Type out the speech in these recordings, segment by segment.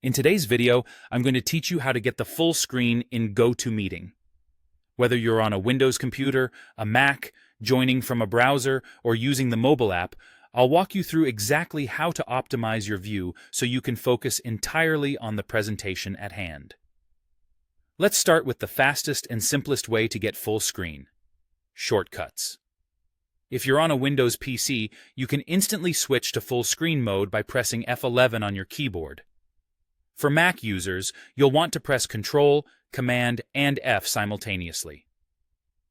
In today's video, I'm going to teach you how to get the full screen in Gotomeeting. Whether you're on a Windows computer, a Mac, joining from a browser, or using the mobile app, I'll walk you through exactly how to optimize your view so you can focus entirely on the presentation at hand. Let's start with the fastest and simplest way to get full screen: shortcuts. If you're on a Windows PC, you can instantly switch to full screen mode by pressing F11 on your keyboard. For Mac users, you'll want to press Control, Command, and F simultaneously.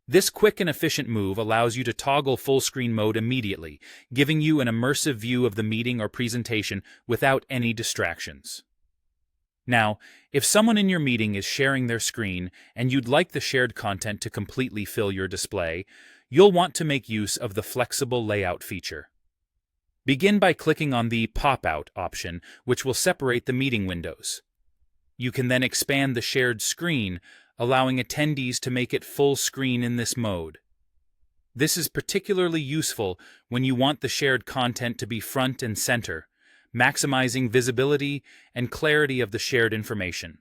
This quick and efficient move allows you to toggle full screen mode immediately, giving you an immersive view of the meeting or presentation without any distractions. Now, if someone in your meeting is sharing their screen and you'd like the shared content to completely fill your display, you'll want to make use of the flexible layout feature. Begin by clicking on the Pop-Out option, which will separate the meeting windows. You can then expand the shared screen, allowing attendees to make it full screen in this mode. This is particularly useful when you want the shared content to be front and center, maximizing visibility and clarity of the shared information.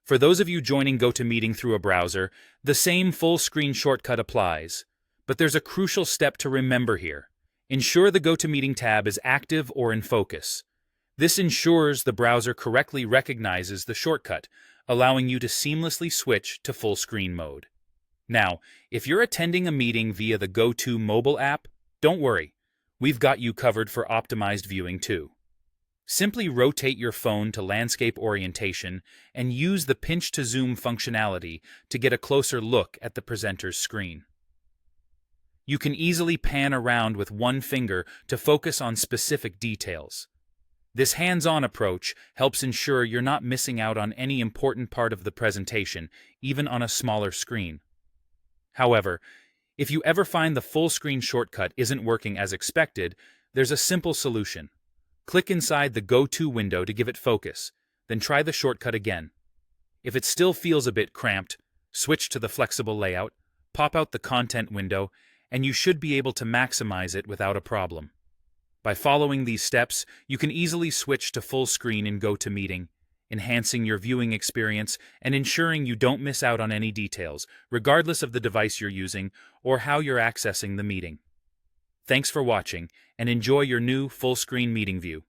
For those of you joining Gotomeeting through a browser, the same full screen shortcut applies, but there's a crucial step to remember here. Ensure the Gotomeeting tab is active or in focus. This ensures the browser correctly recognizes the shortcut, allowing you to seamlessly switch to full screen mode. Now, if you're attending a meeting via the Goto mobile app, don't worry, we've got you covered for optimized viewing too. Simply rotate your phone to landscape orientation and use the pinch to zoom functionality to get a closer look at the presenter's screen. You can easily pan around with one finger to focus on specific details. This hands-on approach helps ensure you're not missing out on any important part of the presentation, even on a smaller screen. However, if you ever find the full screen shortcut isn't working as expected, there's a simple solution. Click inside the Goto window to give it focus, then try the shortcut again. If it still feels a bit cramped, switch to the flexible layout, pop out the content window, and you should be able to maximize it without a problem. By following these steps, you can easily switch to full screen in Gotomeeting, enhancing your viewing experience and ensuring you don't miss out on any details, regardless of the device you're using or how you're accessing the meeting. Thanks for watching, and enjoy your new full screen meeting view.